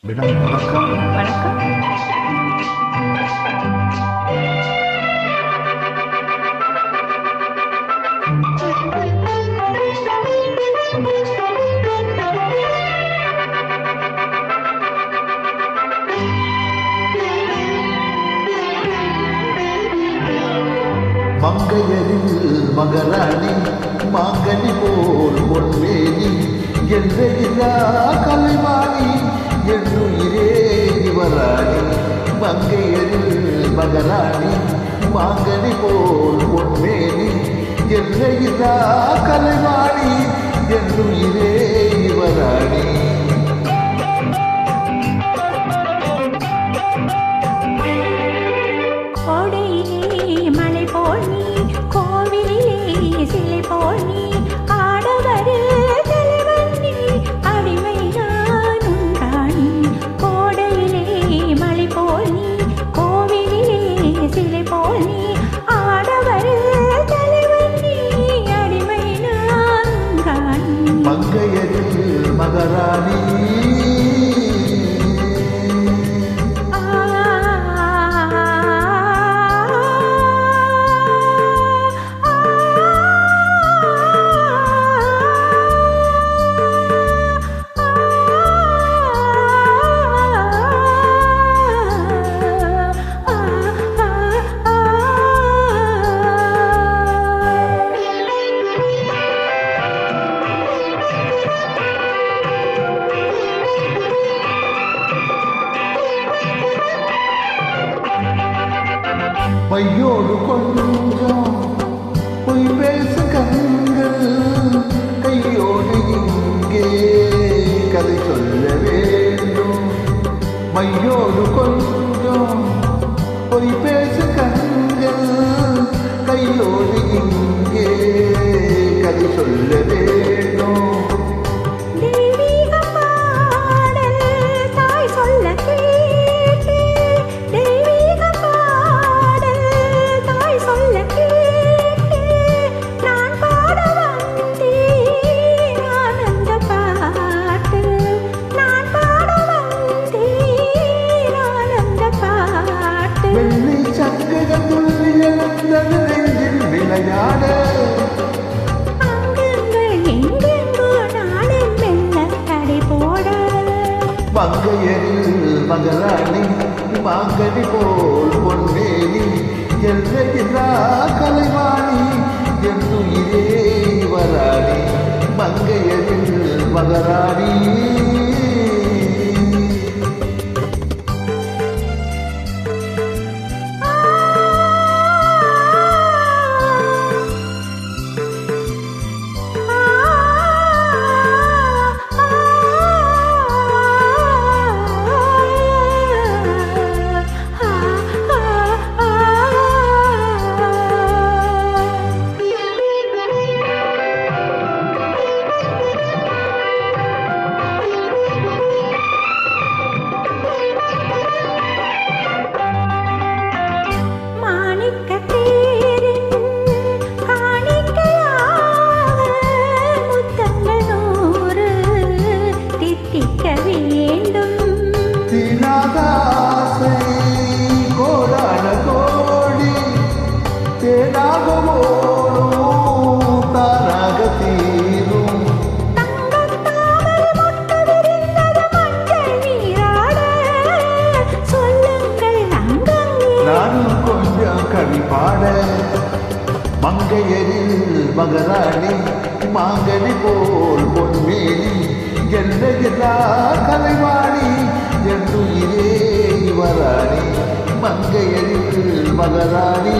Madam வணக்கம். வணக்கம். மங்கையரில் மகராணி மாங்கனி போல் பொன்மேனி என்றெல்லா கலைவாணி என்னுயிரே இவராணி. மங்கையரில் மகராணி மாங்கனி போல் பொன்மேனி என்றெல்லா கலைவாணி என்னுயிரே இவராணி. மங்கையரில் மகராணி மையோடு கொஞ்சம் பொய் பேசு கண்கள் கையோடு இங்கே கதை சொல்ல வேண்டும். மையோடு கொஞ்சம் பொய் பேசு கண்கள் கையோடு இங்கே கதை சொல்ல வேண்டும். விளையாட மங்கையரில் மகராணி மாங்கனி போல் பொன்மேனி எல்லா கலைவாணி என்னுயிரே இவராணி. மங்கையரில் மகராணி பாட மங்கையரில் மகராணி மாங்கனி போல் பொன்மேனி எல்லா கலைவாணி என்னுயிரே இவராணி. மங்கையரில் மகராணி